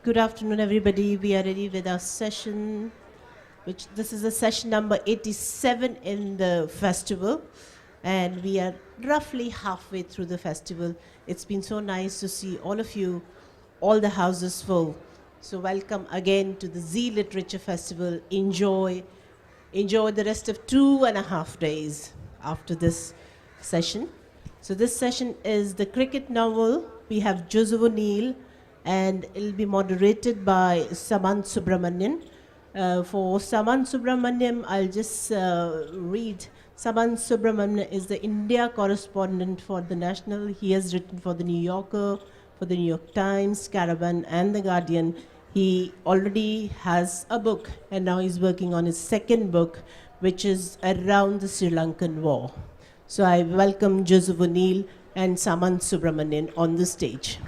Good afternoon, everybody. We are ready with our session, which this is a session number 87 in the festival, and we are roughly halfway through the festival. It's been so nice to see all of you, all the houses full. So welcome again to the Z Literature Festival. Enjoy the rest of 2.5 days after this session. So this session is the cricket novel. We have Joseph O'Neill, and it'll be moderated by Samanth Subramanian. For Samanth Subramanian, I'll just read. Samanth Subramanian is the India correspondent for the National. He has written for the New Yorker, for the New York Times, Caravan, and the Guardian. He already has a book, and now he's working on his second book, which is around the Sri Lankan War. So I welcome Joseph O'Neill and Samanth Subramanian on the stage.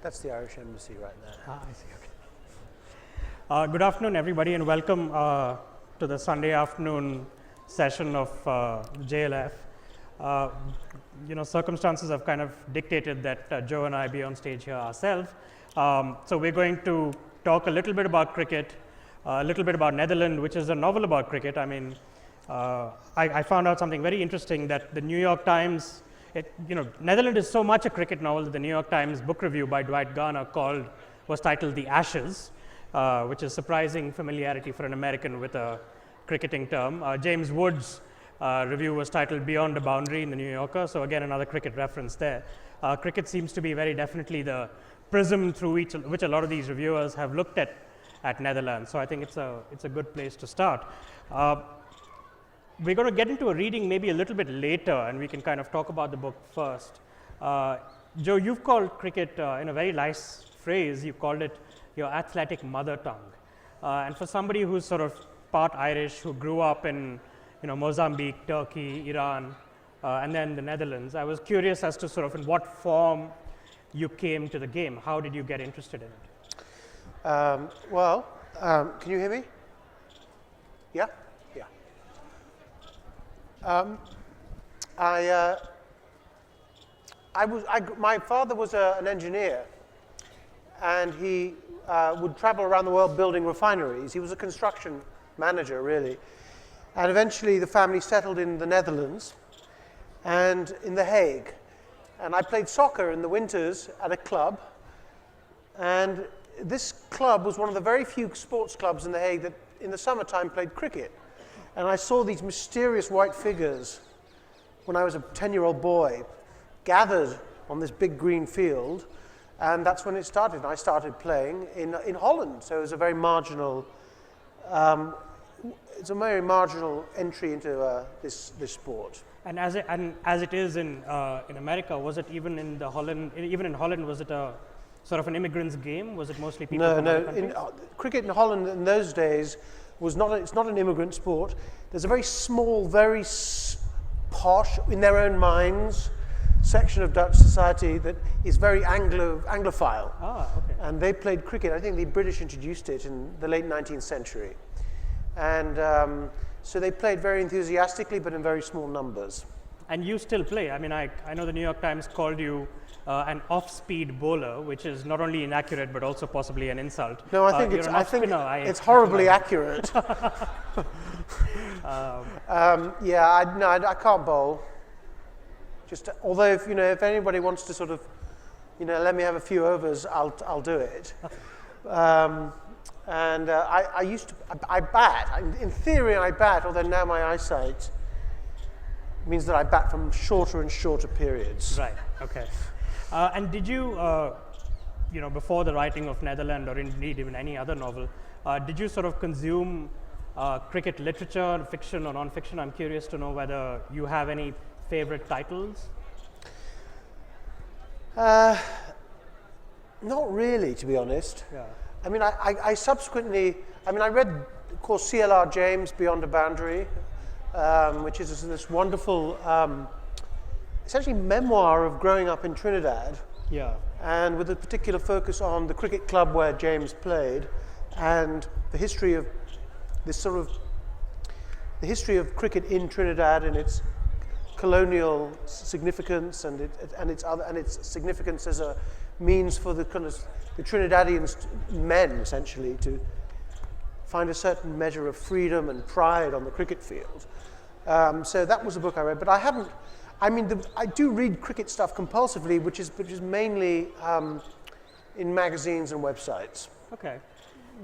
That's the Irish Embassy right there. I see, okay. Good afternoon, everybody, and welcome to the Sunday afternoon session of JLF. Circumstances have kind of dictated that Joe and I be on stage here ourselves. So we're going to talk a little bit about cricket, a little bit about Netherland, which is a novel about cricket. I mean, I found out something very interesting, that the New York Times, Netherland is so much a cricket novel that the New York Times book review by Dwight Garner was titled The Ashes, which is surprising familiarity for an American with a cricketing term. James Wood's review was titled Beyond the Boundary in the New Yorker, so again another cricket reference there. Cricket seems to be very definitely the prism through which a lot of these reviewers have looked at Netherlands, so I think it's a good place to start. We're going to get into a reading maybe a little bit later, and we can kind of talk about the book first. Joe, you've called cricket, in a very nice phrase, you called it your athletic mother tongue. And for somebody who's sort of part Irish, who grew up in Mozambique, Turkey, Iran, and then the Netherlands, I was curious as to sort of in what form you came to the game. How did you get interested in it? Can you hear me? Yeah? My father was an engineer, and he would travel around the world building refineries. He was a construction manager, really. And eventually the family settled in the Netherlands and in The Hague. And I played soccer in the winters at a club. And this club was one of the very few sports clubs in The Hague that in the summertime played cricket. And I saw these mysterious white figures when I was a 10-year-old boy gathered on this big green field, and that's when it started. And I started playing in Holland, so it was a very marginal, entry into this sport. And as it is in America, was it even in Holland? Was it a sort of an immigrant's game? Was it mostly people from other countries? Cricket in Holland in those days it's not an immigrant sport. There's a very small, very posh, in their own minds, section of Dutch society that is very Anglophile. Okay. And they played cricket. I think the British introduced it in the late 19th century. And so they played very enthusiastically, but in very small numbers. And you still play. I mean, I know the New York Times called you an off-speed bowler, which is not only inaccurate but also possibly an insult. No, I think it's horribly accurate. I can't bowl. Although if anybody wants to sort of, let me have a few overs, I'll do it. I bat. In theory, I bat, although now my eyesight means that I bat from shorter and shorter periods. Right. Okay. And did you, before the writing of Netherland, or indeed even any other novel, did you sort of consume cricket literature, fiction or non-fiction? I'm curious to know whether you have any favorite titles. Not really, to be honest. Yeah. I mean, I subsequently, I read, of course, C.L.R. James' Beyond a Boundary, which is this wonderful, essentially memoir of growing up in Trinidad. Yeah. And with a particular focus on the cricket club where James played, and the history of the history of cricket in Trinidad and its colonial significance and its significance as a means for the kind of the Trinidadian men essentially to find a certain measure of freedom and pride on the cricket field. So that was a book I read, but I haven't. I mean, I do read cricket stuff compulsively, which is mainly in magazines and websites. Okay.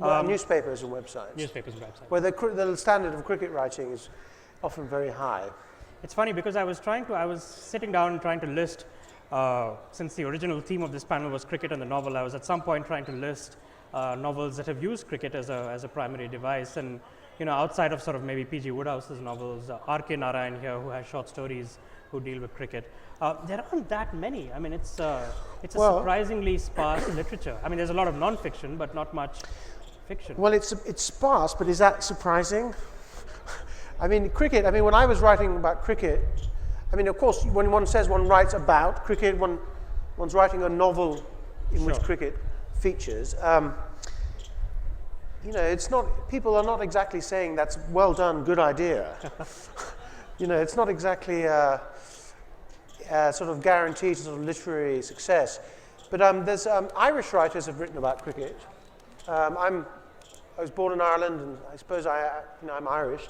Newspapers and websites. Newspapers and websites. Where the standard of cricket writing is often very high. It's funny because I was sitting down and trying to list, since the original theme of this panel was cricket and the novel, I was at some point trying to list novels that have used cricket as a primary device. And, outside of sort of maybe P.G. Woodhouse's novels, R.K. Narayan here, who has short stories who deal with cricket. There aren't that many. I mean, it's a surprisingly sparse literature. I mean, there's a lot of non-fiction, but not much fiction. Well, it's sparse, but is that surprising? I mean, cricket, when I was writing about cricket, of course, when one says one writes about cricket, one's writing a novel in which cricket features. It's not, people are not exactly saying that's well done, good idea. It's not exactly sort of guaranteed sort of literary success. But there's Irish writers have written about cricket. I was born in Ireland, and I suppose I'm Irish.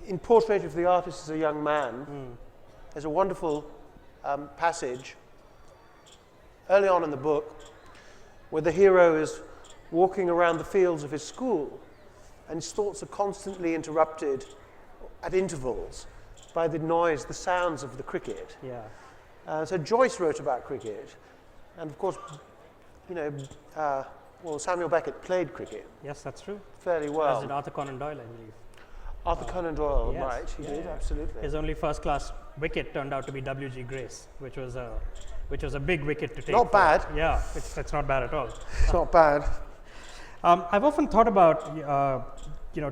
In Portrait of the Artist as a Young Man, there's a wonderful passage early on in the book where the hero is walking around the fields of his school, and his thoughts are constantly interrupted at intervals by the noise, the sounds of the cricket. Yeah. So Joyce wrote about cricket, and of course, Samuel Beckett played cricket. Yes, that's true. Fairly well. As did Arthur Conan Doyle, I believe. Arthur Conan Doyle, yes. right? He did, absolutely. His only first-class wicket turned out to be W.G. Grace, which was a big wicket to take. Not bad. Yeah, it's not bad at all. It's not bad. I've often thought about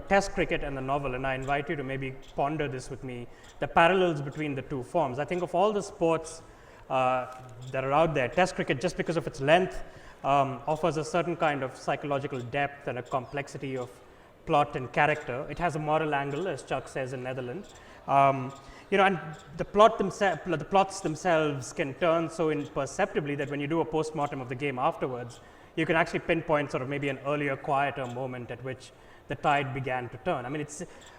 Test cricket and the novel, and I invite you to maybe ponder this with me, the parallels between the two forms. I think of all the sports that are out there, Test cricket, just because of its length, offers a certain kind of psychological depth and a complexity of plot and character. It has a moral angle, as Chuck says in Netherland. And the plots themselves can turn so imperceptibly that when you do a post-mortem of the game afterwards, you can actually pinpoint sort of maybe an earlier, quieter moment at which the tide began to turn. I mean,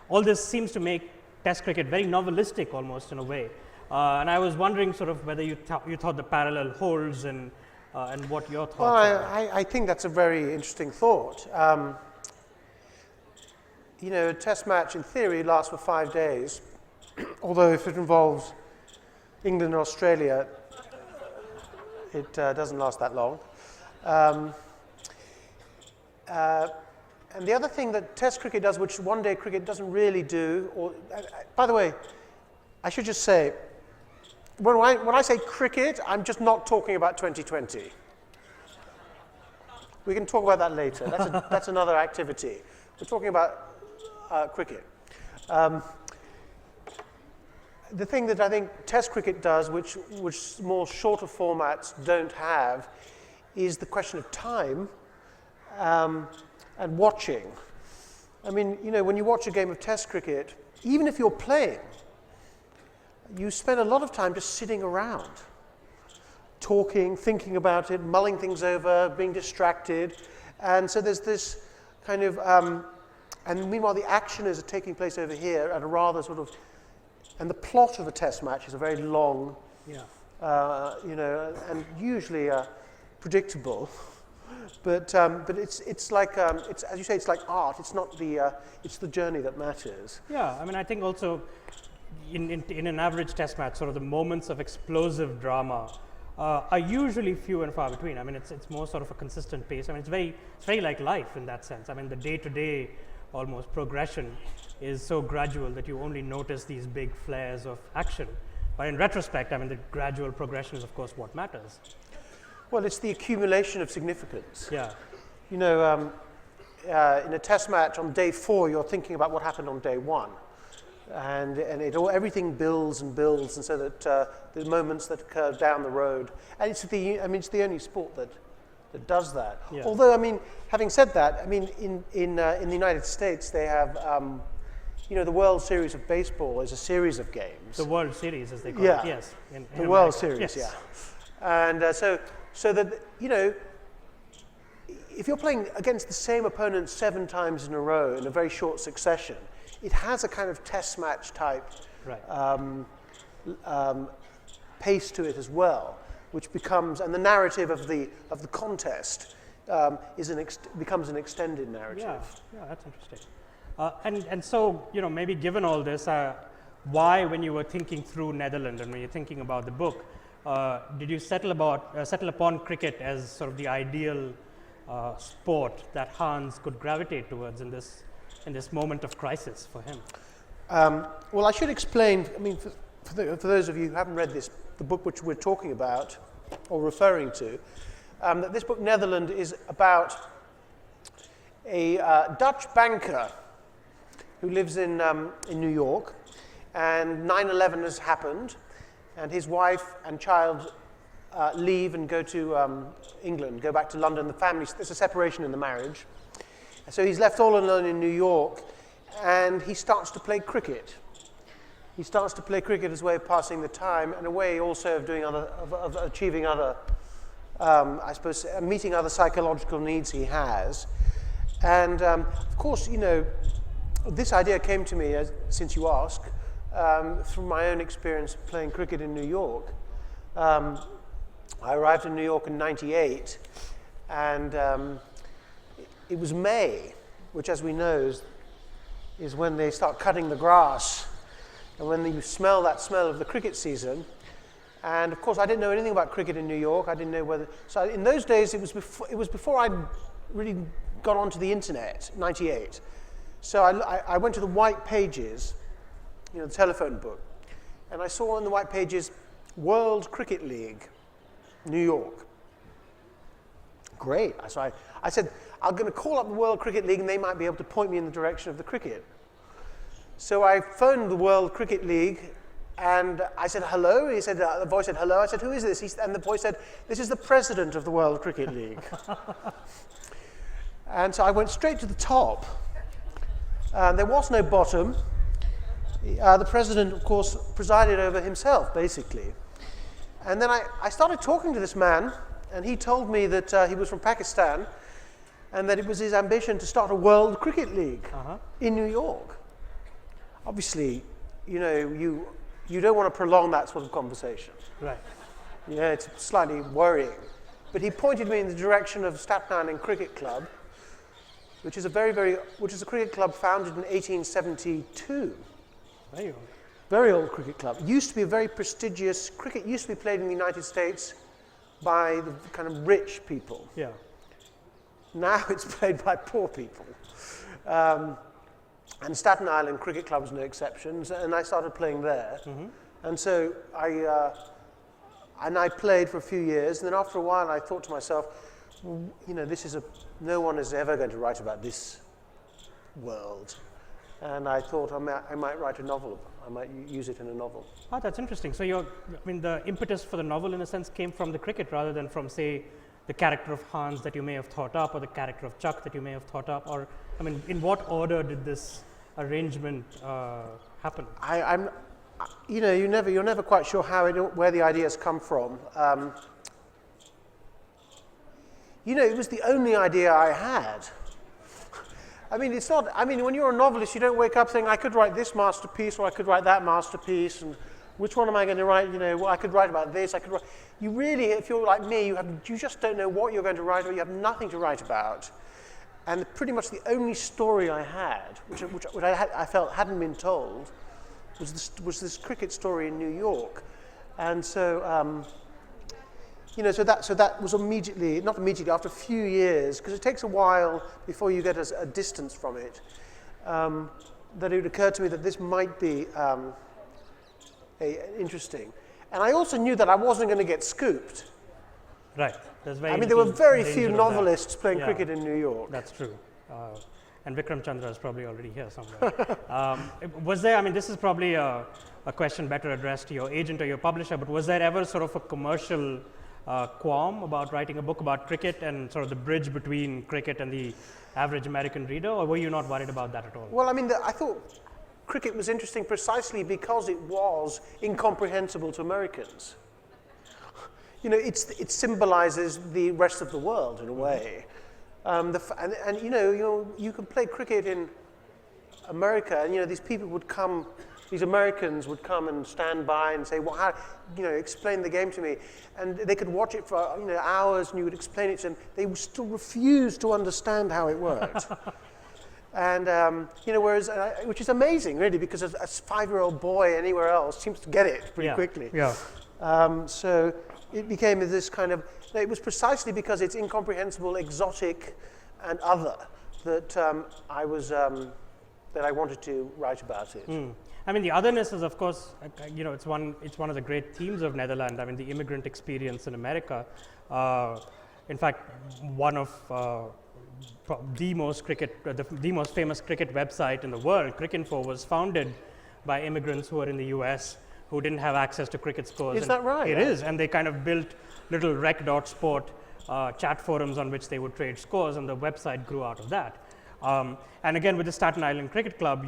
all this seems to make Test cricket very novelistic almost in a way. And I was wondering sort of whether you thought the parallel holds and what your thoughts are. Well, I think that's a very interesting thought. A Test match in theory lasts for 5 days, although if it involves England and Australia, it doesn't last that long. And the other thing that Test cricket does, which one-day cricket doesn't really do, by the way, I should just say, when I say cricket, I'm just not talking about 2020. We can talk about that later. That's another activity. We're talking about cricket. The thing that I think Test cricket does, which more shorter formats don't have, is the question of time and watching. I mean, when you watch a game of Test cricket, even if you're playing, you spend a lot of time just sitting around, talking, thinking about it, mulling things over, being distracted. And so there's this kind of, and meanwhile the action is taking place over here at a rather sort of, and the plot of a Test match is a very long, and usually predictable. but it's like it's, as you say, it's like art. It's not the it's the journey that matters. Yeah, I mean, I think also in an average test match, sort of the moments of explosive drama are usually few and far between. I mean, it's more sort of a consistent pace. I mean, it's very like life in that sense. I mean, the day-to-day almost progression is so gradual that you only notice these big flares of action. But in retrospect, I mean, the gradual progression is, of course, what matters. Well, it's the accumulation of significance. Yeah. You know, in a test match on day 4, you're thinking about what happened on day 1. And everything builds and builds, and so that the moments that occur down the road, and it's the only sport that does that. Yeah. Although, I mean, having said that, I mean, in the United States they have, you know, the World Series of Baseball is a series of games. The World Series, as they call Yeah. it, yes. In The World America. Series, Yes. yeah. And so that, you know, if you're playing against the same opponent 7 times in a row in a very short succession, it has a kind of test match type Right. pace to it as well, which becomes, and the narrative of the contest becomes an extended narrative. Yeah, that's interesting. And so, you know, maybe given all this, why, when you were thinking through Netherland and when you're thinking about the book, did you settle upon cricket as sort of the ideal sport that Hans could gravitate towards in this moment of crisis for him? Well, I should explain. I mean, for those of you who haven't read the book which we're talking about or referring to, that this book Netherland is about a Dutch banker who lives in New York, and 9/11 has happened, and his wife and child leave and go to England, go back to London. The family, there's a separation in the marriage. So he's left all alone in New York, and he starts to play cricket. He starts to play cricket as a way of passing the time, and a way also of doing of achieving other, I suppose, meeting other psychological needs he has. And of course, you know, this idea came to me, since you ask, from my own experience playing cricket in New York. I arrived in New York in '98, and it was May, which, as we know, is when they start cutting the grass, and when you smell that smell of the cricket season. And of course, I didn't know anything about cricket in New York. I didn't know whether. So in those days, it was before I'd really got onto the internet. '98. So I went to the white pages, you know, the telephone book, and I saw on the white pages, World Cricket League, New York. Great. So I said, I'm going to call up the World Cricket League, and they might be able to point me in the direction of the cricket. So I phoned the World Cricket League, and I said, hello. He said, the voice said, hello. I said, who is this? And the voice said, this is the president of the World Cricket League. And so I went straight to the top. There was no bottom. The president, of course, presided over himself, basically. And then I started talking to this man, and he told me that he was from Pakistan, and that it was his ambition to start a World Cricket League in New York. Obviously, you know, you don't want to prolong that sort of conversation. Right. You know, it's slightly worrying. But he pointed me in the direction of Staten Island Cricket Club, which is a cricket club founded in 1872. Very old. Very old cricket club. It used to be a very prestigious cricket. Used to be played in the United States by the kind of rich people. Yeah. Now it's played by poor people. And Staten Island Cricket Club is no exception. And I started playing there. Mm-hmm. And so I played for a few years. And then after a while, I thought to myself, well, you know, no one is ever going to write about this world. And I thought I might write a novel. I might use it in a novel. Oh, that's interesting. So the impetus for the novel, in a sense, came from the cricket rather than from, say, the character of Hans that you may have thought up, or the character of Chuck that you may have thought up, or, I mean, in what order did this arrangement happen? You know, you're never quite sure where the ideas come from. You know, it was the only idea I had. I mean, when you're a novelist, you don't wake up saying, I could write this masterpiece or I could write that masterpiece. And which one am I going to write? Well, I could write about this. I could write. You really, if you're like me, you just don't know what you're going to write about. You have nothing to write about. And pretty much the only story I had, which I felt hadn't been told, was this cricket story in New York. And so, so that was not immediately, after a few years, because it takes a while before you get a distance from it, that it occurred to me that this might be interesting. And I also knew that I wasn't going to get scooped. Right. There were very few novelists playing cricket in New York. That's true. And Vikram Chandra is probably already here somewhere. Was there, this is probably a question better addressed to your agent or your publisher, but was there ever sort of a commercial qualm about writing a book about cricket and sort of the bridge between cricket and the average American reader, or were you not worried about that at all? Well, I thought cricket was interesting precisely because it was incomprehensible to Americans. It symbolizes the rest of the world in a way. You can play cricket in America, and these people would come, these Americans would come and stand by and say, well, how, explain the game to me. And they could watch it for hours, and you would explain it to them. They would still refuse to understand how it worked. And, whereas, which is amazing, really, because a 5-year-old boy anywhere else seems to get it pretty quickly. Yeah. So it became this kind of, it was precisely because it's incomprehensible, exotic, and other that that I wanted to write about it. The otherness is, of course, it's one of the great themes of Netherlands. The immigrant experience in America. In fact, one of the most famous cricket website in the world, Cricinfo, was founded by immigrants who are in the U.S. who didn't have access to cricket scores. Is that right? It is, and they kind of built little rec.sport chat forums on which they would trade scores, and the website grew out of that. And again, with the Staten Island Cricket Club,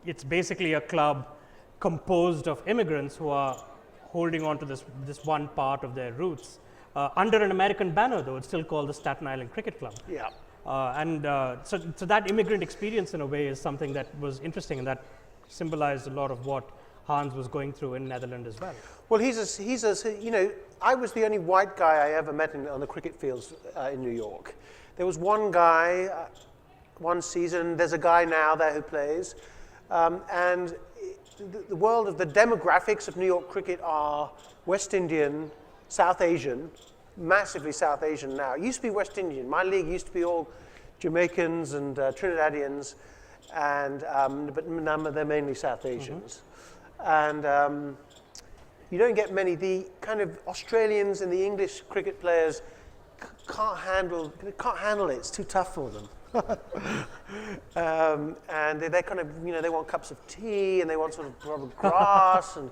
it's basically a club composed of immigrants who are holding on to this one part of their roots. Under an American banner, though, it's still called the Staten Island Cricket Club. Yeah. So that immigrant experience, in a way, is something that was interesting, and that symbolized a lot of what Hans was going through in Netherlands as well. Well, I was the only white guy I ever met on the cricket fields in New York. There was one guy, one season. There's a guy now there who plays, and the world of the demographics of New York cricket are West Indian, South Asian, massively South Asian now. It used to be West Indian. My league used to be all Jamaicans and Trinidadians, but now they're mainly South Asians. And you don't get many. The kind of Australians and the English cricket players can't handle it. It's too tough for them. And they kind of, they want cups of tea and they want sort of rubber grass, and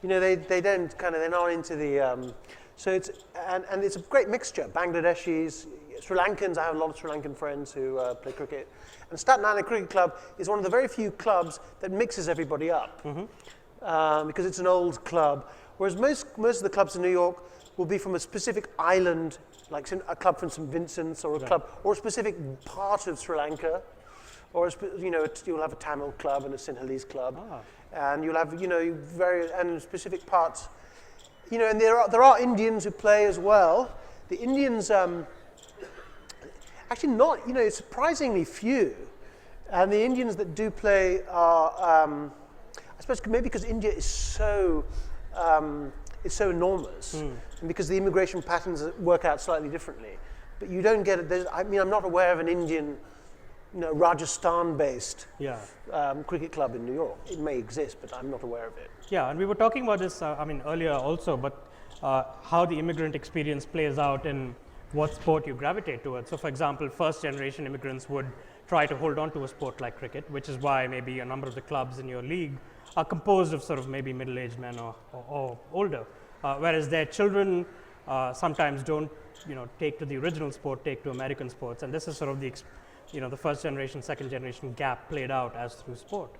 they're not into the. So it's a great mixture. Bangladeshis, Sri Lankans. I have a lot of Sri Lankan friends who play cricket. And Staten Island Cricket Club is one of the very few clubs that mixes everybody up, because it's an old club. Whereas most of the clubs in New York will be from a specific island, like a club from St. Vincent's, or a club, or a specific part of Sri Lanka, or you'll have a Tamil club and a Sinhalese club, and you'll have and specific parts, and there are Indians who play as well. The Indians, actually not, surprisingly few, and the Indians that do play are, I suppose maybe because India is so. It's so enormous, and because the immigration patterns work out slightly differently. But you don't get it. I'm not aware of an Indian, Rajasthan-based cricket club in New York. It may exist, but I'm not aware of it. Yeah, and we were talking about this, earlier also, but how the immigrant experience plays out in what sport you gravitate towards. So, for example, first-generation immigrants would try to hold on to a sport like cricket, which is why maybe a number of the clubs in your league are composed of sort of maybe middle-aged men or older, whereas their children sometimes don't, take to the original sport, take to American sports, and this is sort of the first generation, second generation gap played out as through sport.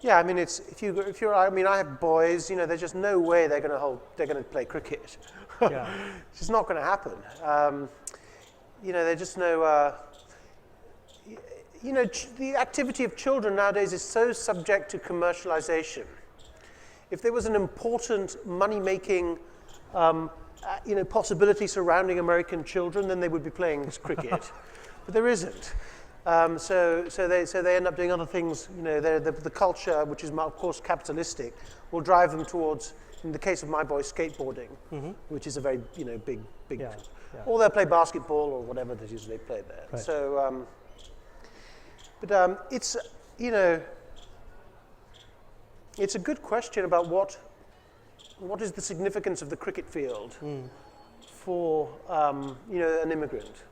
Yeah, I have boys. There's just no way they're going to play cricket. Yeah. It's just not going to happen. There's just no. The activity of children nowadays is so subject to commercialization. if there was an important money-making possibility surrounding American children, then they would be playing cricket. But there isn't. So they end up doing other things. The culture, which is of course capitalistic, will drive them towards, in the case of my boys, skateboarding, which is a very big. Yeah. Or they'll play basketball or whatever it is they play there. Right. So, it's it's a good question about what is the significance of the cricket field for an immigrant.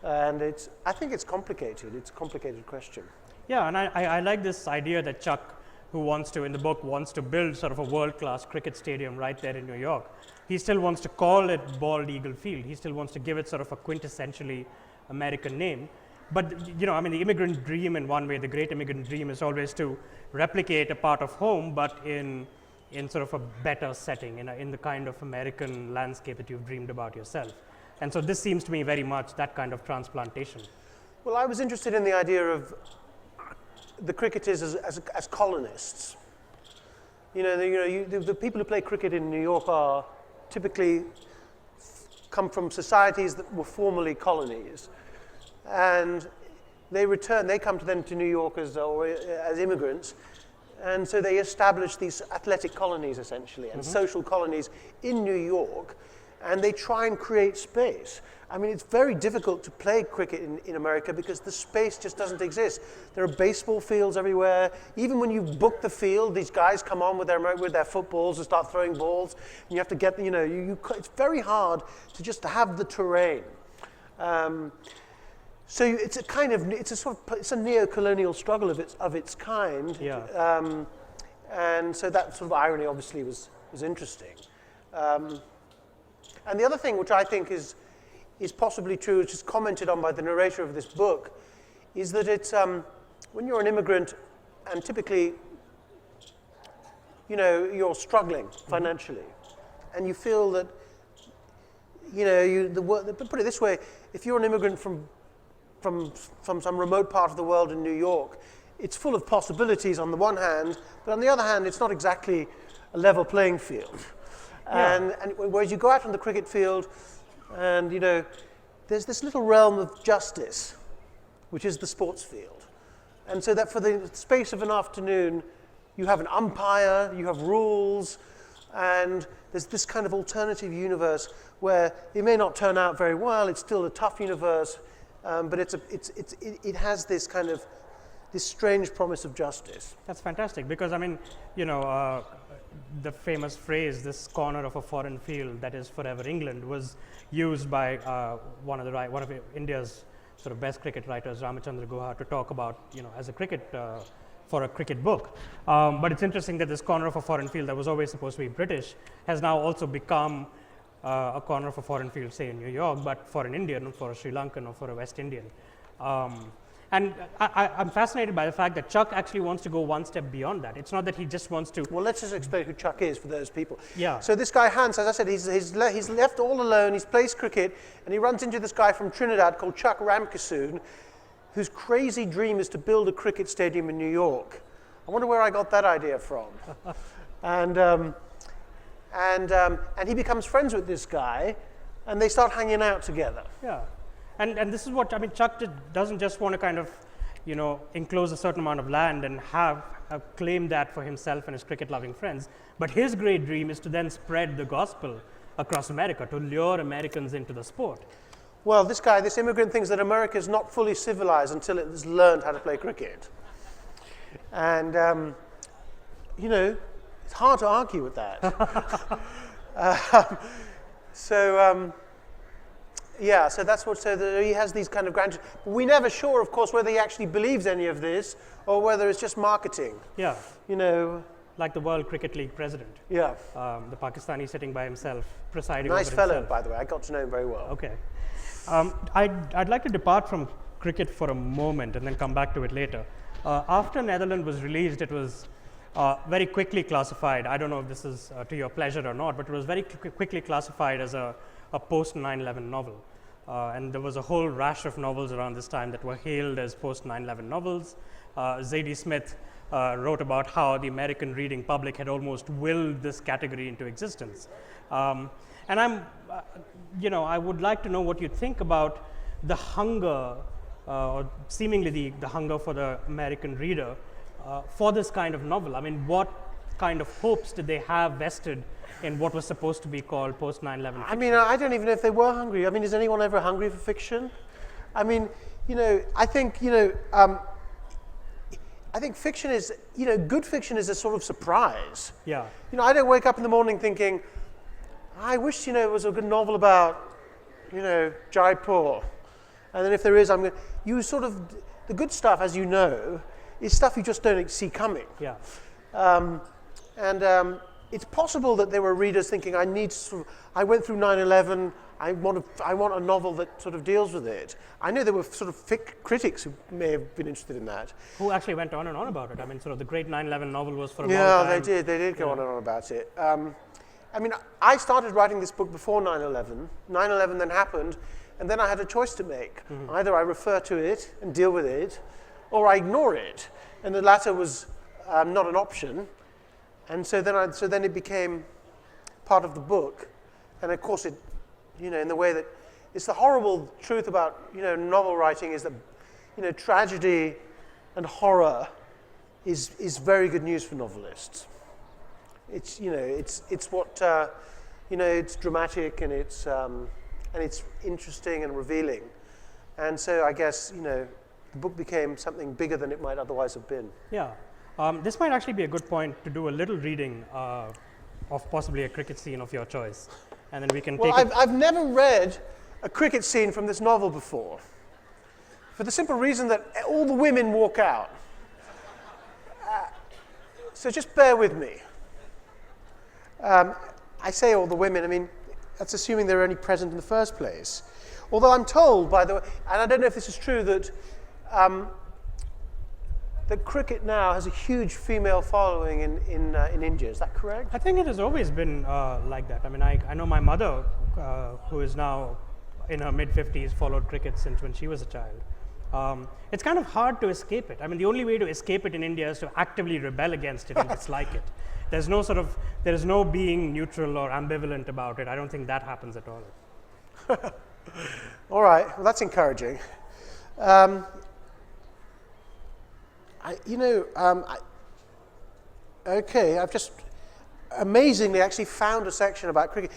And I think it's complicated. It's a complicated question. Yeah, and I like this idea that Chuck, who in the book, wants to build sort of a world-class cricket stadium right there in New York. He still wants to call it Bald Eagle Field. He still wants to give it sort of a quintessentially American name. But, the immigrant dream in one way, the great immigrant dream is always to replicate a part of home, but in sort of a better setting, in the kind of American landscape that you've dreamed about yourself. And so this seems to me very much that kind of transplantation. Well, I was interested in the idea of the cricketers as colonists. The people who play cricket in New York are typically come from societies that were formerly colonies, and they come to New York as immigrants, and so they establish these athletic colonies essentially and social colonies in New York. And they try and create space. I mean, it's very difficult to play cricket in America because the space just doesn't exist. There are baseball fields everywhere. Even when you book the field, these guys come on with their footballs and start throwing balls. And you have to get, it's very hard to just have the terrain. So it's a neo-colonial struggle of its kind. Yeah. And so that sort of irony obviously was interesting. And the other thing, which I think is possibly true, which is commented on by the narrator of this book, is that it's when you're an immigrant and typically, you're struggling financially, and you feel that, put it this way, if you're an immigrant from some remote part of the world in New York, it's full of possibilities on the one hand, but on the other hand, it's not exactly a level playing field. Yeah. And whereas you go out on the cricket field and, there's this little realm of justice, which is the sports field. And so that for the space of an afternoon, you have an umpire, you have rules, and there's this kind of alternative universe where it may not turn out very well, it's still a tough universe, but it has this kind of, this strange promise of justice. That's fantastic because, the famous phrase, this corner of a foreign field that is forever England, was used by one of India's sort of best cricket writers, Ramachandra Guha, to talk about, as a cricket, for a cricket book. But it's interesting that this corner of a foreign field that was always supposed to be British has now also become a corner of a foreign field, say in New York, but for an Indian, or for a Sri Lankan, or for a West Indian. And I'm fascinated by the fact that Chuck actually wants to go one step beyond that. It's not that he just wants to... Well, let's just explain who Chuck is for those people. Yeah. So this guy, Hans, as I said, he's left all alone, he's plays cricket, and he runs into this guy from Trinidad called Chuck Ramkissoon, whose crazy dream is to build a cricket stadium in New York. I wonder where I got that idea from. And he becomes friends with this guy, and they start hanging out together. Yeah. And this is what, Chuck doesn't just want to kind of, enclose a certain amount of land and have claim that for himself and his cricket-loving friends. But his great dream is to then spread the gospel across America, to lure Americans into the sport. Well, this immigrant thinks that America is not fully civilized until it has learned how to play cricket. And, it's hard to argue with that. So that's what, he has these kind of grand... We're never sure, of course, whether he actually believes any of this or whether it's just marketing. Yeah. Like the World Cricket League president. Yeah. The Pakistani sitting by himself, presiding over himself. Nice fellow, by the way. I got to know him very well. Okay. I'd like to depart from cricket for a moment and then come back to it later. After Netherland was released, it was very quickly classified. I don't know if this is to your pleasure or not, but it was very quickly classified as a post 9/11 novel. And there was a whole rash of novels around this time that were hailed as post 9/11 novels. Zadie Smith wrote about how the American reading public had almost willed this category into existence. And I would like to know what you think about the hunger, or seemingly the hunger for the American reader for this kind of novel. I mean, what kind of hopes did they have vested in what was supposed to be called post 9/11? I mean, I don't even know if they were hungry. I mean, is anyone ever hungry for fiction? I mean, I think, I think fiction is, good fiction is a sort of surprise. Yeah. I don't wake up in the morning thinking, I wish, it was a good novel about, Jaipur. And then if there is, the good stuff, as you know, is stuff you just don't see coming. Yeah. It's possible that there were readers thinking, I went through 9/11, I want a novel that sort of deals with it. I know there were sort of critics who may have been interested in that. Who actually went on and on about it. I mean, sort of the great 9/11 novel was for a long time. Yeah, they did go on and on about it. I started writing this book before 9/11. 9/11 then happened, and then I had a choice to make. Mm-hmm. Either I refer to it and deal with it, or I ignore it. And the latter was not an option. And so then it became part of the book. And of course in the way that it's the horrible truth about, novel writing is that, tragedy and horror is very good news for novelists. It's, it's what, it's dramatic and it's interesting and revealing. And so I guess, the book became something bigger than it might otherwise have been. Yeah. This might actually be a good point to do a little reading of possibly a cricket scene of your choice. And then we can take I've never read a cricket scene from this novel before, for the simple reason that all the women walk out. So just bear with me. I say all the women, I mean, that's assuming they're only present in the first place. Although I'm told, by the way, and I don't know if this is true, that that cricket now has a huge female following in India. Is that correct? I think it has always been like that. I mean, I know my mother, who is now in her mid-50s, followed cricket since when she was a child. It's kind of hard to escape it. I mean, the only way to escape it in India is to actively rebel against it and dislike it. There is no being neutral or ambivalent about it. I don't think that happens at all. All right, well, that's encouraging. Okay, I've just amazingly actually found a section about cricket.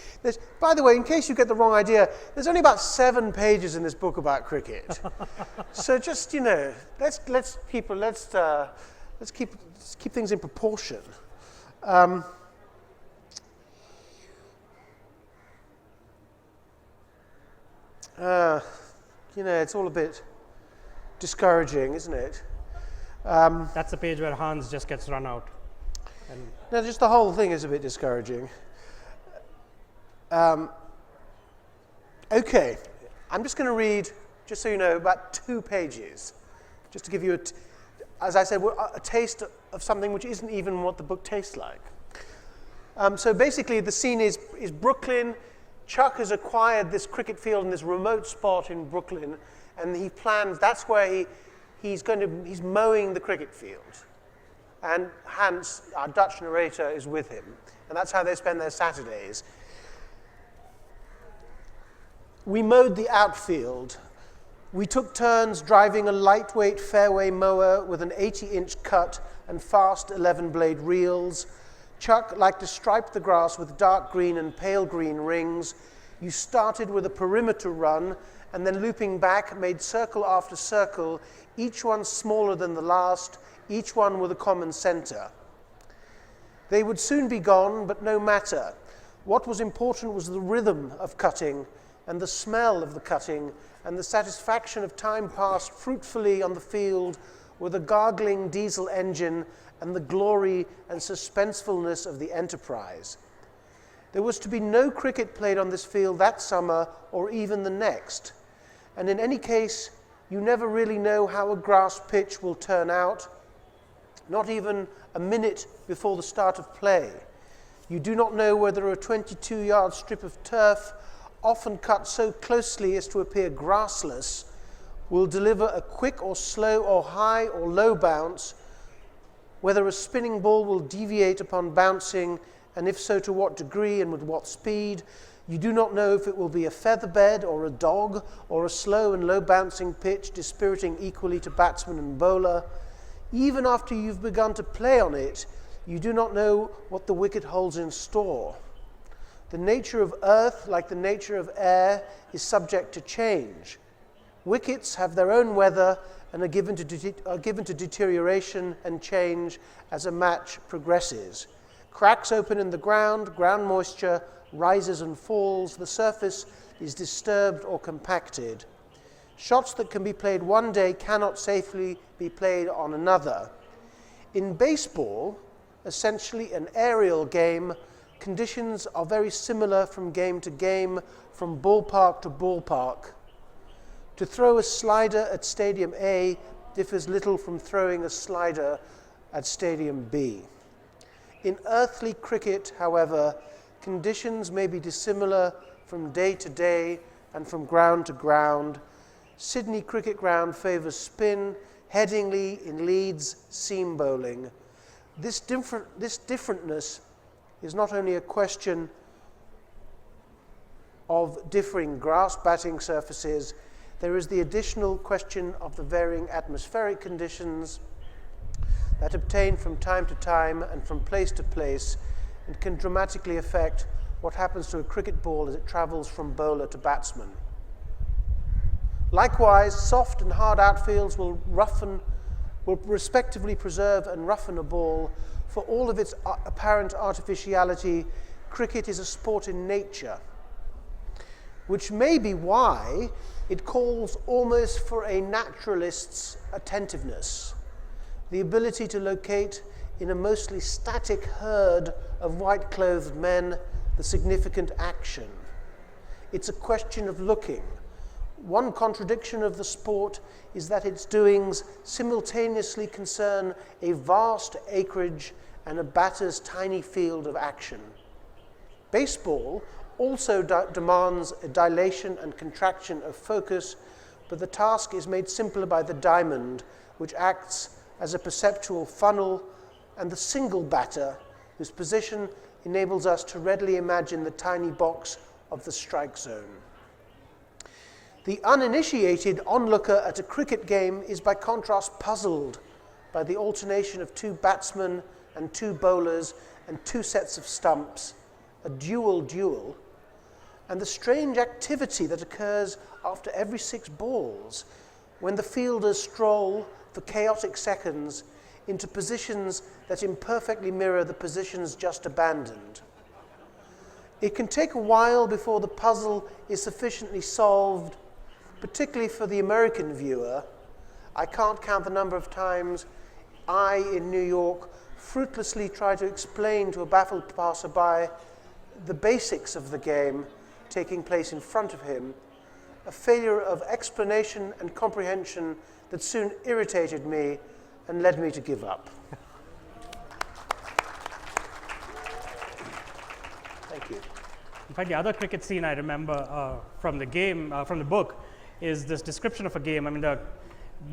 By the way, in case you get the wrong idea, there's only about 7 pages in this book about cricket. So just let's keep things in proportion. It's all a bit discouraging, isn't it? That's the page where Hans just gets run out. No, just the whole thing is a bit discouraging. Okay, I'm just going to read, just so you know, about 2 pages, just to give you, as I said, a taste of something which isn't even what the book tastes like. So basically, the scene is Brooklyn. Chuck has acquired this cricket field in this remote spot in Brooklyn, and he plans, that's where he's mowing the cricket field. And Hans, our Dutch narrator, is with him. And that's how they spend their Saturdays. We mowed the outfield. We took turns driving a lightweight fairway mower with an 80-inch cut and fast 11-blade reels. Chuck liked to stripe the grass with dark green and pale green rings. You started with a perimeter run, and then looping back, made circle after circle, each one smaller than the last, each one with a common center. They would soon be gone, but no matter. What was important was the rhythm of cutting, and the smell of the cutting, and the satisfaction of time passed fruitfully on the field with a gargling diesel engine and the glory and suspensefulness of the enterprise. There was to be no cricket played on this field that summer or even the next. And in any case, you never really know how a grass pitch will turn out, not even a minute before the start of play. You do not know whether a 22-yard strip of turf, often cut so closely as to appear grassless, will deliver a quick or slow or high or low bounce, whether a spinning ball will deviate upon bouncing, and if so, to what degree and with what speed. You do not know if it will be a featherbed or a dog or a slow and low bouncing pitch dispiriting equally to batsman and bowler. Even after you've begun to play on it, you do not know what the wicket holds in store. The nature of earth, like the nature of air, is subject to change. Wickets have their own weather and are given to deterioration and change as a match progresses. Cracks open in the ground moisture rises and falls, the surface is disturbed or compacted. Shots that can be played one day cannot safely be played on another. In baseball, essentially an aerial game, conditions are very similar from game to game, from ballpark to ballpark. To throw a slider at Stadium A differs little from throwing a slider at Stadium B. In earthly cricket, however, conditions may be dissimilar from day to day and from ground to ground. Sydney Cricket Ground favours spin, Headingley in Leeds seam bowling. This differentness is not only a question of differing grass batting surfaces, there is the additional question of the varying atmospheric conditions that obtain from time to time and from place to place and can dramatically affect what happens to a cricket ball as it travels from bowler to batsman. Likewise, soft and hard outfields will respectively preserve and roughen a ball. For all of its apparent artificiality, cricket is a sport in nature, which may be why it calls almost for a naturalist's attentiveness, the ability to locate in a mostly static herd of white-clothed men the significant action. It's a question of looking. One contradiction of the sport is that its doings simultaneously concern a vast acreage and a batter's tiny field of action. Baseball also demands a dilation and contraction of focus, but the task is made simpler by the diamond, which acts as a perceptual funnel, and the single batter, whose position enables us to readily imagine the tiny box of the strike zone. The uninitiated onlooker at a cricket game is by contrast puzzled by the alternation of two batsmen and two bowlers and two sets of stumps, a duel, and the strange activity that occurs after every 6 balls when the fielders stroll for chaotic seconds into positions that imperfectly mirror the positions just abandoned. It can take a while before the puzzle is sufficiently solved, particularly for the American viewer. I can't count the number of times I, in New York, fruitlessly try to explain to a baffled passerby the basics of the game taking place in front of him, a failure of explanation and comprehension that soon irritated me and led me to give up. Thank you. In fact, the other cricket scene I remember from the game, from the book, is this description of a game. I mean,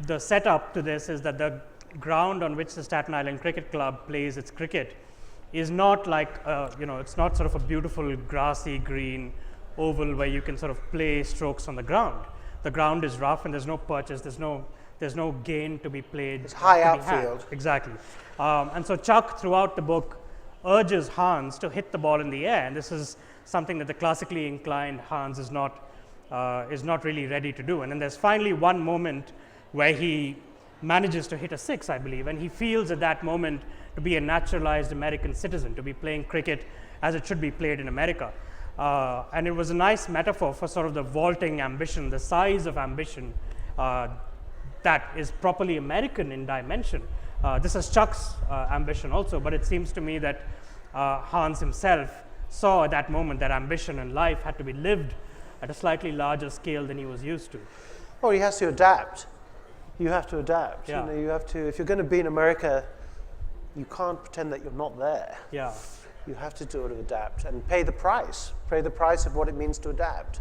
the setup to this is that the ground on which the Staten Island Cricket Club plays its cricket is not like, it's not sort of a beautiful grassy green oval where you can sort of play strokes on the ground. The ground is rough and there's no purchase, there's no gain to be played. It's high outfield. Exactly. And so Chuck, throughout the book, urges Hans to hit the ball in the air, and this is something that the classically inclined Hans is not really ready to do. And then there's finally one moment where he manages to hit a 6, I believe, and he feels at that moment to be a naturalized American citizen, to be playing cricket as it should be played in America. And it was a nice metaphor for sort of the vaulting ambition, the size of ambition that is properly American in dimension. This is Chuck's ambition also, but it seems to me that Hans himself saw at that moment that ambition in life had to be lived at a slightly larger scale than he was used to. Well, he has to adapt. You have to adapt. Yeah. You have to. If you're going to be in America, you can't pretend that you're not there. Yeah. You have to sort of adapt and pay the price. Pay the price of what it means to adapt.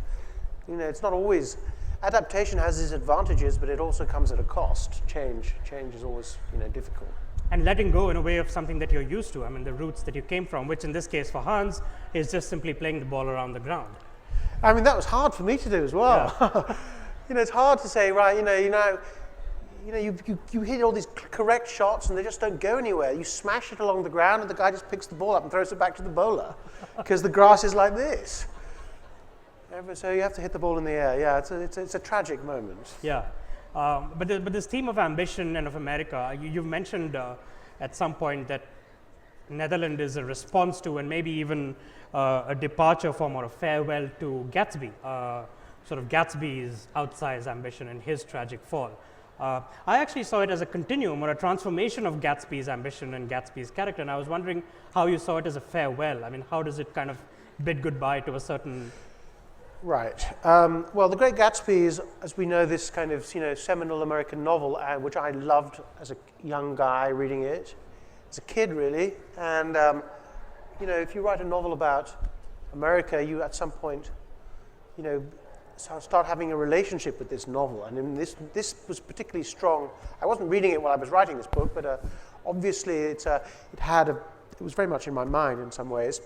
It's not always. Adaptation has its advantages, but it also comes at a cost. Change is always, difficult. and letting go in a way of something that you're used to. I mean, the roots that you came from, which in this case for Hans is just simply playing the ball around the ground. I mean, that was hard for me to do as well. Yeah. It's hard to say, right, you hit all these correct shots and they just don't go anywhere. You smash it along the ground and the guy just picks the ball up and throws it back to the bowler because the grass is like this. So you have to hit the ball in the air. Yeah, it's a tragic moment. Yeah, but this theme of ambition and of America, you've mentioned at some point that Netherland is a response to and maybe even a departure from or a farewell to Gatsby, sort of Gatsby's outsized ambition and his tragic fall. I actually saw it as a continuum or a transformation of Gatsby's ambition and Gatsby's character, and I was wondering how you saw it as a farewell. I mean, how does it kind of bid goodbye to a certain... Right. Well, The Great Gatsby is, as we know, this kind of seminal American novel, which I loved as a young guy reading it, as a kid really. And if you write a novel about America, you at some point, start having a relationship with this novel. And this was particularly strong. I wasn't reading it while I was writing this book, but obviously it was very much in my mind in some ways.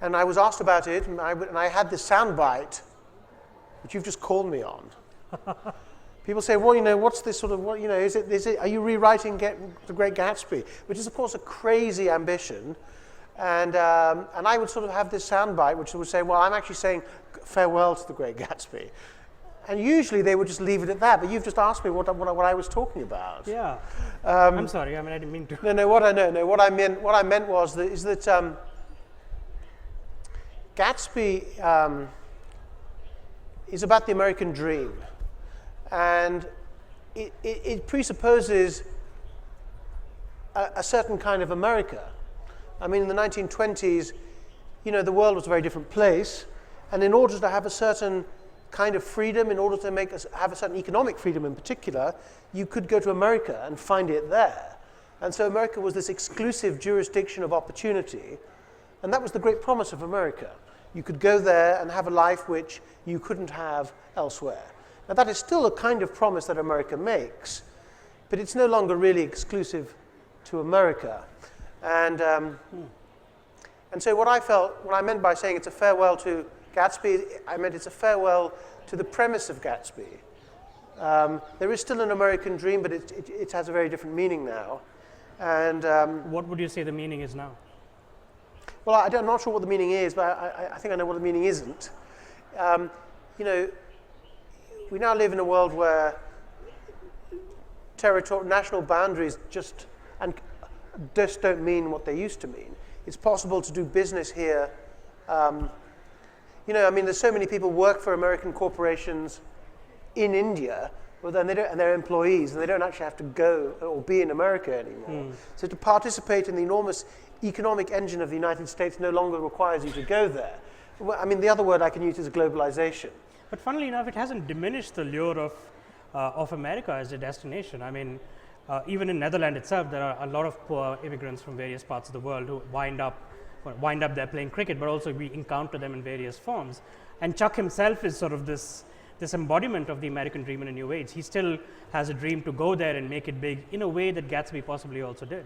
And I was asked about it, and I had this soundbite, which you've just called me on. People say, well, what's this sort of, are you rewriting The Great Gatsby? Which is, of course, a crazy ambition. And I would sort of have this soundbite, which would say, well, I'm actually saying farewell to The Great Gatsby. And usually they would just leave it at that, but you've just asked me what I was talking about. Yeah. I'm sorry, I didn't mean to. What I meant was that Gatsby is about the American dream, and it presupposes a certain kind of America. I mean, in the 1920s, the world was a very different place, and in order to have a certain kind of freedom, in order to have a certain economic freedom in particular, you could go to America and find it there. And so America was this exclusive jurisdiction of opportunity, and that was the great promise of America. You could go there and have a life which you couldn't have elsewhere. Now, that is still a kind of promise that America makes, but it's no longer really exclusive to America. And so what I meant by saying it's a farewell to Gatsby, I meant it's a farewell to the premise of Gatsby. There is still an American dream, but it has a very different meaning now. And what would you say the meaning is now? Well, I'm not sure what the meaning is, but I think I know what the meaning isn't. We now live in a world where national boundaries just don't mean what they used to mean. It's possible to do business here. There's so many people work for American corporations in India, and they're employees, and they don't actually have to go or be in America anymore. So to participate in the enormous economic engine of the United States no longer requires you to go there. The other word I can use is globalization. But funnily enough, it hasn't diminished the lure of America as a destination. Even in Netherlands itself, there are a lot of poor immigrants from various parts of the world who wind up there playing cricket, but also we encounter them in various forms. And Chuck himself is sort of this embodiment of the American dream in a new age. He still has a dream to go there and make it big in a way that Gatsby possibly also did.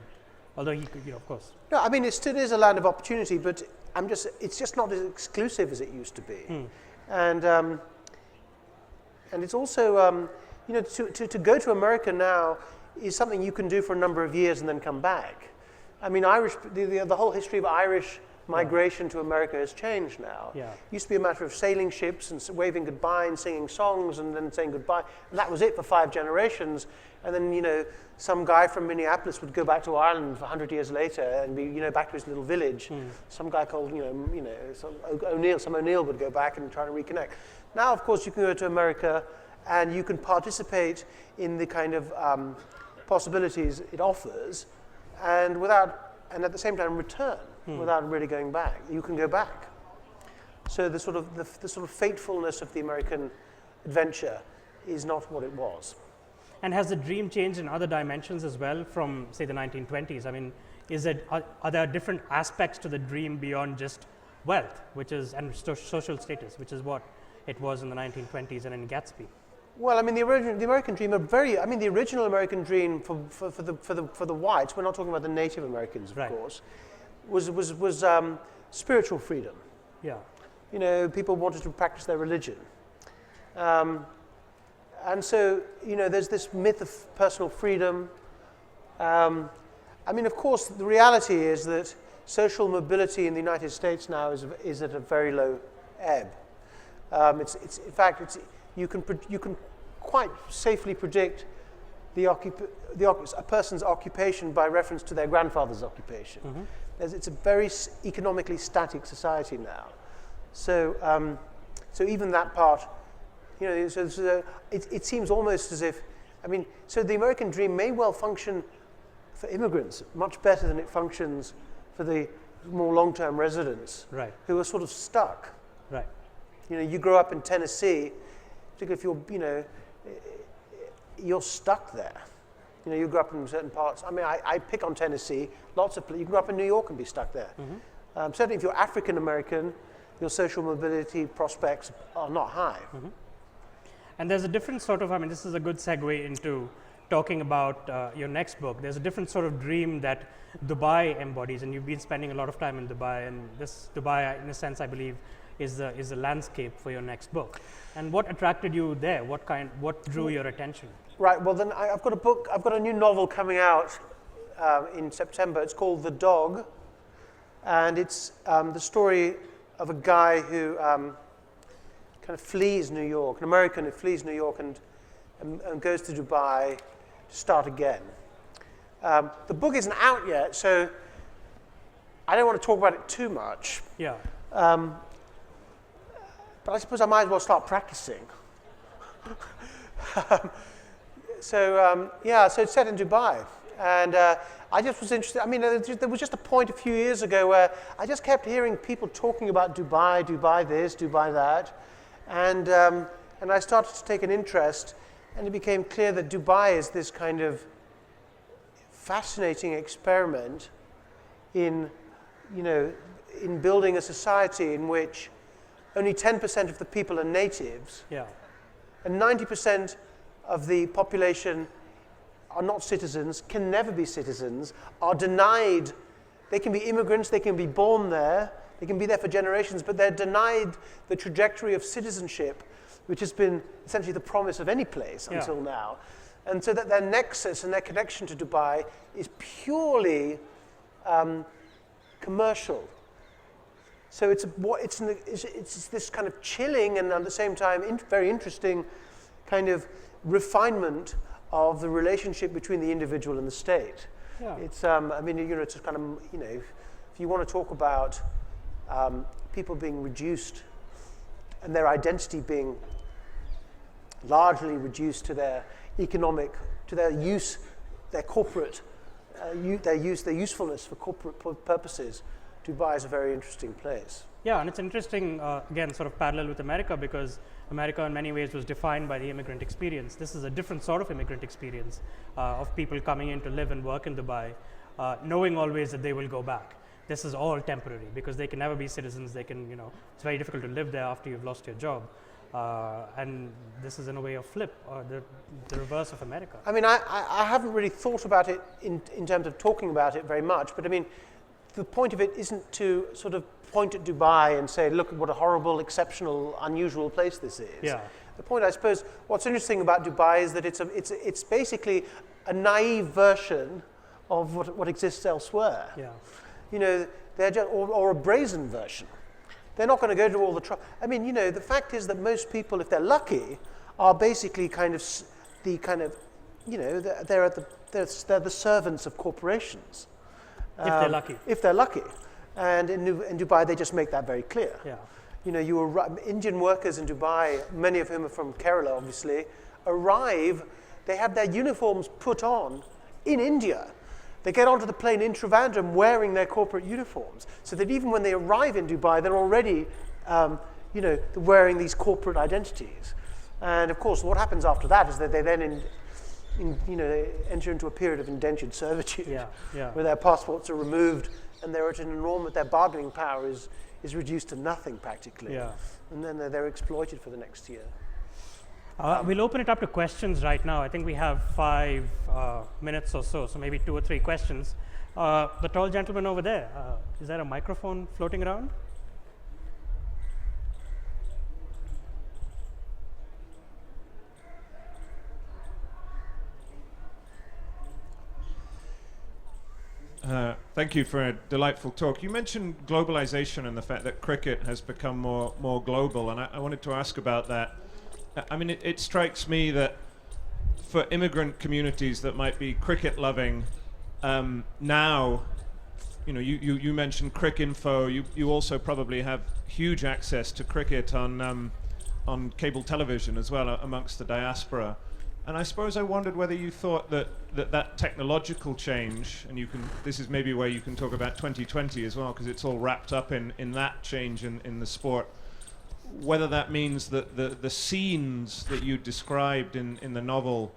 Although he could, of course. No, it still is a land of opportunity, but it's just not as exclusive as it used to be. And it's also, to go to America now is something you can do for a number of years and then come back. The whole history of Irish migration to America has changed now. Yeah. It used to be a matter of sailing ships and waving goodbye and singing songs and then saying goodbye. And that was it for 5 generations. And then, some guy from Minneapolis would go back to Ireland 100 years later and be, back to his little village. Some guy called, some O'Neill would go back and try to reconnect. Now, of course, you can go to America and you can participate in the kind of possibilities it offers, and at the same time return without really going back. You can go back. So the sort of fatefulness of the American adventure is not what it was. And has the dream changed in other dimensions as well from, say, the 1920s? Are there different aspects to the dream beyond just wealth, and social status, which is what it was in the 1920s and in Gatsby? Well, I mean, the American dream, the original American dream for the whites, we're not talking about the Native Americans, of Right. course, was spiritual freedom. Yeah. You know, people wanted to practice their religion. And so, you know, there's this myth of personal freedom. I mean, of course, the reality is that social mobility in the United States now is at a very low ebb. In fact, you can quite safely predict a person's occupation by reference to their grandfather's occupation. Mm-hmm. It's a very economically static society now. So, so even that part, you know, it seems almost as if, I mean, so the American dream may well function for immigrants much better than it functions for the more long-term residents, Right. who are sort of stuck. Right. You know, you grow up in Tennessee, particularly if you're, you know, you're stuck there. You know, you grow up in certain parts. I mean, I pick on Tennessee. You grow up in New York and be stuck there. Mm-hmm. Certainly, if you're African American, your social mobility prospects are not high. Mm-hmm. And there's a different sort of, I mean, this is a good segue into talking about your next book. There's a different sort of dream that Dubai embodies, and you've been spending a lot of time in Dubai, and this Dubai, in a sense, I believe, is the landscape for your next book. And what attracted you there? What drew your attention? Right, well then I've got a new novel coming out in September. It's called The Dog, and it's the story of a guy who kind of flees New York, an American who flees New York and goes to Dubai to start again. The book isn't out yet, so I don't want to talk about it too much. Yeah. But I suppose I might as well start practicing. So it's set in Dubai. And I just was interested. I mean, there was just a point a few years ago where I just kept hearing people talking about Dubai, Dubai this, Dubai that. And I started to take an interest, and it became clear that Dubai is this kind of fascinating experiment in building a society in which only 10% of the people are natives, Yeah. and 90% of the population are not citizens, can never be citizens, are denied. They can be immigrants, they can be born there, they can be there for generations, but they're denied the trajectory of citizenship, which has been essentially the promise of any place until now. And so that their nexus and their connection to Dubai is purely commercial. So it's this kind of chilling and at the same time very interesting kind of refinement of the relationship between the individual and the state. Yeah. It's it's kind of, if you want to talk about people being reduced and their identity being largely reduced to their economic, to their use, their corporate, their usefulness for corporate purposes, Dubai is a very interesting place. Yeah, and it's interesting, again, sort of parallel with America, because America in many ways was defined by the immigrant experience. This is a different sort of immigrant experience of people coming in to live and work in Dubai, knowing always that they will go back. This is all temporary because they can never be citizens. They can, it's very difficult to live there after you've lost your job. And this is in a way a flip, or the reverse of America. I mean, I haven't really thought about it in terms of talking about it very much, but I mean, the point of it isn't to sort of point at Dubai and say, look what a horrible, exceptional, unusual place this is. Yeah. The point, I suppose, what's interesting about Dubai is that it's basically a naive version of what exists elsewhere. Yeah. They're just, or a brazen version. They're not going to go to all the trouble. I mean, the fact is that most people, if they're lucky, are basically they're the servants of corporations. If they're lucky. If they're lucky. And in Dubai, they just make that very clear. Yeah. Indian workers in Dubai, many of whom are from Kerala, obviously, arrive, they have their uniforms put on in India. They get onto the plane in Trivandrum wearing their corporate uniforms, so that even when they arrive in Dubai, they're already, wearing these corporate identities. And of course, what happens after that is that they then they enter into a period of indentured servitude, where their passports are removed and they're at an enormous, their bargaining power is reduced to nothing practically. Yeah. And then they're exploited for the next year. We'll open it up to questions right now. I think we have 5 minutes or so maybe 2 or 3 questions. The tall gentleman over there, is there a microphone floating around? Thank you for a delightful talk. You mentioned globalization and the fact that cricket has become more global, and I wanted to ask about that. I mean, it strikes me that for immigrant communities that might be cricket loving, now, you know, you mentioned Cricinfo. You also probably have huge access to cricket on cable television as well amongst the diaspora. And I suppose I wondered whether you thought that technological change, and this is maybe where you can talk about 2020 as well, because it's all wrapped up in that change in the sport, whether that means that the scenes that you described in the novel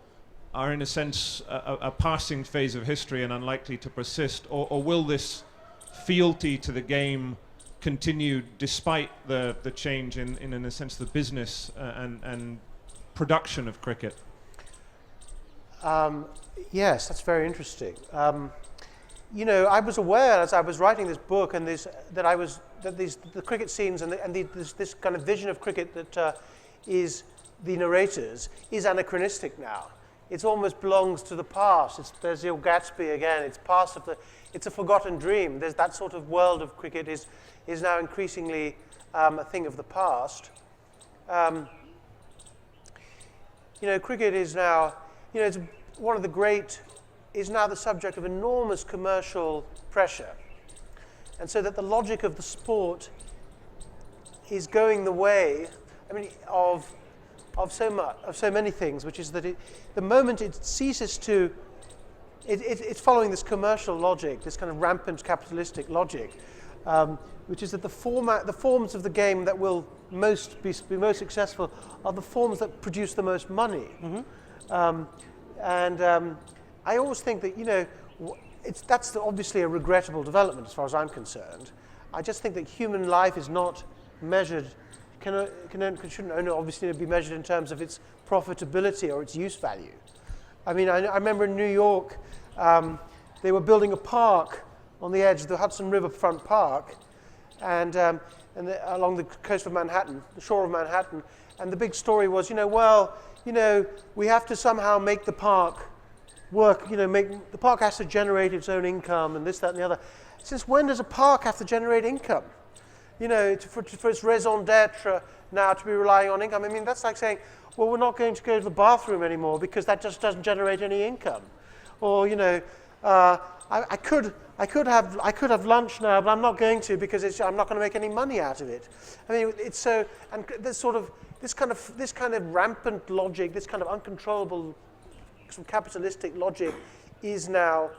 are in a sense a passing phase of history and unlikely to persist, or will this fealty to the game continue despite the change in a sense the business and production of cricket? Yes, that's very interesting. You know, I was aware as I was writing this book and the cricket scenes and this kind of vision of cricket that is the narrators is anachronistic now. It almost belongs to the past. There's the old Gatsby again. It's a forgotten dream. There's that sort of world of cricket is now increasingly a thing of the past. You know, cricket is now. You know, is now the subject of enormous commercial pressure. And so that the logic of the sport is going the way, I mean, of so many things, which is that the moment it ceases to, it's following this commercial logic, this kind of rampant capitalistic logic, which is that the forms of the game that will be most successful are the forms that produce the most money. Mm-hmm. I always think that, you know, that's obviously a regrettable development as far as I'm concerned. I just think that human life is not measured, shouldn't only obviously be measured in terms of its profitability or its use value. I mean, I remember in New York, they were building a park on the edge of the Hudson River front park, and along the coast of Manhattan, the shore of Manhattan, and the big story was, we have to somehow make the park work, the park has to generate its own income and this, that, and the other. Since when does a park have to generate income? For its raison d'etre now to be relying on income. I mean, that's like saying, well, we're not going to go to the bathroom anymore because that just doesn't generate any income. Or, I could have lunch now, but I'm not going to because I'm not going to make any money out of it. I mean, it's so, and there's sort of this kind of rampant logic, this kind of uncontrollable sort of capitalistic logic is now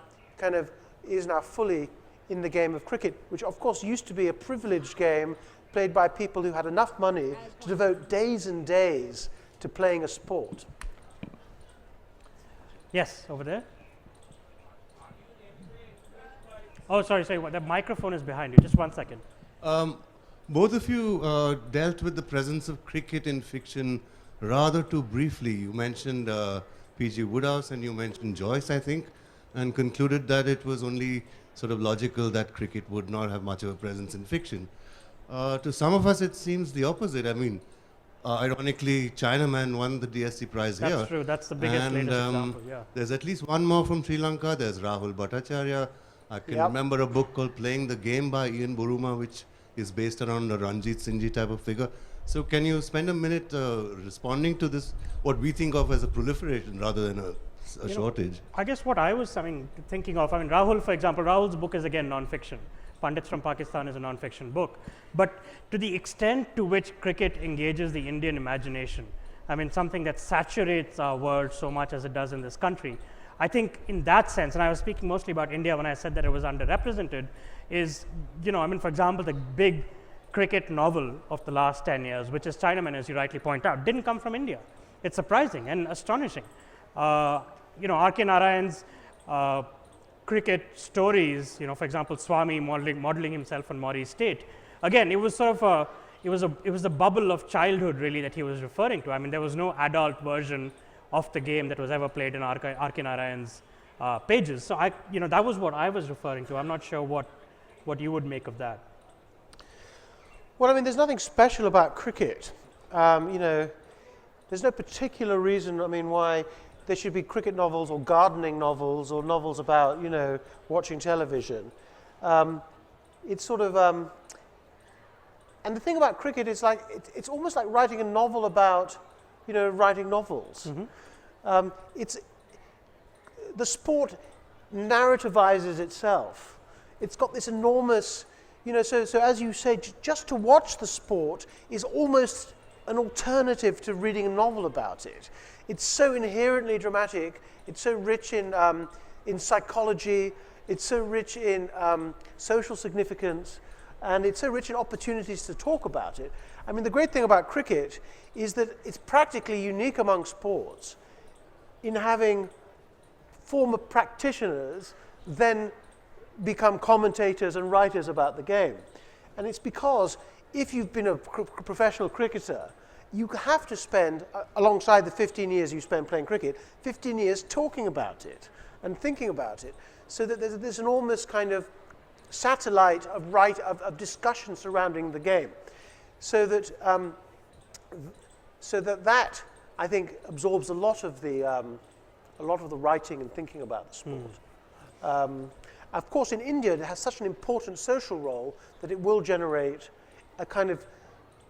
fully in the game of cricket, which of course used to be a privileged game played by people who had enough money to devote days and days to playing a sport. Yes, over there. Oh, sorry, the microphone is behind you. Just 1 second. Both of you dealt with the presence of cricket in fiction rather too briefly. You mentioned P.G. Wodehouse and you mentioned Joyce, I think, and concluded that it was only sort of logical that cricket would not have much of a presence in fiction. To some of us, it seems the opposite. I mean, ironically, Chinaman won the DSC prize here. That's true. That's the biggest, latest example, yeah. There's at least one more from Sri Lanka. There's Rahul Bhattacharya. I can remember a book called Playing the Game by Ian Buruma, which is based around a Ranjit Singh type of figure. So can you spend a minute responding to this, what we think of as a proliferation rather than a shortage? I guess what I was thinking of, Rahul, for example, Rahul's book is again non-fiction. Pandits from Pakistan is a non-fiction book. But to the extent to which cricket engages the Indian imagination, something that saturates our world so much as it does in this country, I think in that sense, and I was speaking mostly about India when I said that it was underrepresented, is, for example, the big cricket novel of the last 10 years, which is Chinaman, as you rightly point out, didn't come from India. It's surprising and astonishing. R.K. Narayan's cricket stories, for example, Swami modeling himself on Maury State. Again, it was sort of it was the bubble of childhood really that he was referring to. I mean, there was no adult version of the game that was ever played in Arki Narayan's pages. So that was what I was referring to. I'm not sure what you would make of that. Well, I mean, there's nothing special about cricket. There's no particular reason, I mean, why there should be cricket novels or gardening novels or novels about, watching television. It's sort of, and the thing about cricket is like, it's almost like writing a novel about, writing novels. Mm-hmm. The sport narrativizes itself. It's got this enormous, so as you say, just to watch the sport is almost an alternative to reading a novel about it. It's so inherently dramatic. It's so rich in psychology. It's so rich in social significance, and it's so rich in opportunities to talk about it. I mean, the great thing about cricket is that it's practically unique among sports in having former practitioners then become commentators and writers about the game. And it's because if you've been a professional cricketer, you have to spend, alongside the 15 years you spend playing cricket, 15 years talking about it and thinking about it, so that there's this enormous kind of satellite of discussion surrounding the game, so that that I think absorbs a lot of the writing and thinking about the sport. Of course, in India, it has such an important social role that it will generate a kind of,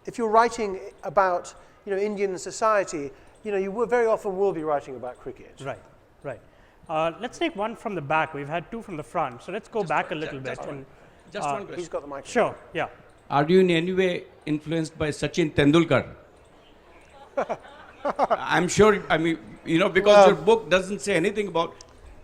if you're writing about, Indian society, you very often will be writing about cricket. Right. Let's take one from the back. We've had two from the front, so let's go back a little bit. Just one question. He's got the microphone. Sure, yeah. Are you in any way influenced by Sachin Tendulkar? I'm sure, because your book doesn't say anything about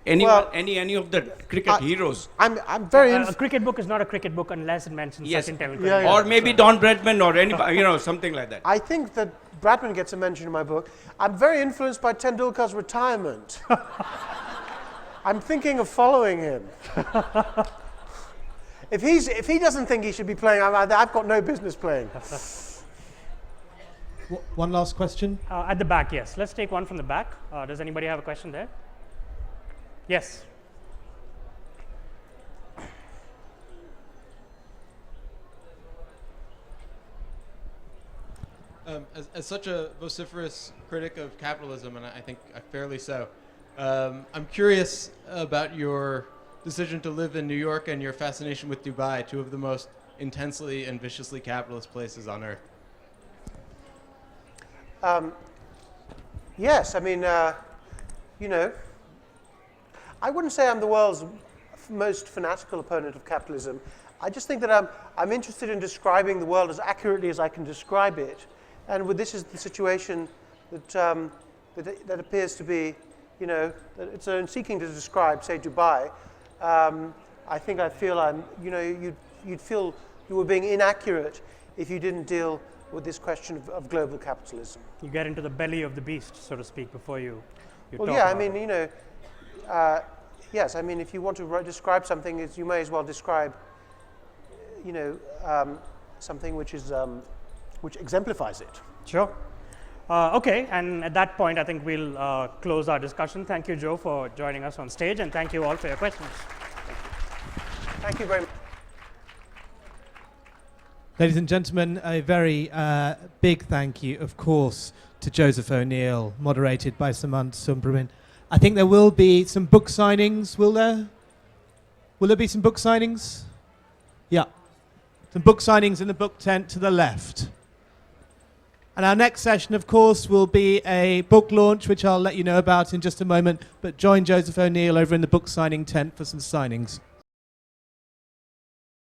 anyone, any of the cricket heroes. I'm very A cricket book is not a cricket book unless it mentions Yes. Sachin Tendulkar. Yeah. Or maybe Don Bradman or anybody, something like that. I think that Bradman gets a mention in my book. I'm very influenced by Tendulkar's retirement. I'm thinking of following him. If he doesn't think he should be playing, I've got no business playing. One last question. At the back, yes. Let's take one from the back. Does anybody have a question there? Yes. As such a vociferous critic of capitalism, and I think fairly so, I'm curious about your decision to live in New York and your fascination with Dubai, two of the most intensely and viciously capitalist places on earth. Yes, I mean, I wouldn't say I'm the world's most fanatical opponent of capitalism. I just think that I'm interested in describing the world as accurately as I can describe it. And this is the situation that appears to be, that it's in seeking to describe, say, Dubai. I feel you'd feel you were being inaccurate if you didn't deal with this question of global capitalism. You get into the belly of the beast, so to speak, before you Well, talk yeah, I about mean, it. yes, I mean, if you want to describe something, you may as well describe, something which is which exemplifies it. Sure. Okay, and at that point, I think we'll close our discussion. Thank you, Joe, for joining us on stage, and thank you all for your questions. Thank you very much. Ladies and gentlemen, a very big thank you, of course, to Joseph O'Neill, moderated by Samanth Subramanian. I think there will be some book signings, will there? Will there be some book signings? Yeah. Some book signings in the book tent to the left. And our next session, of course, will be a book launch, which I'll let you know about in just a moment. But join Joseph O'Neill over in the book signing tent for some signings.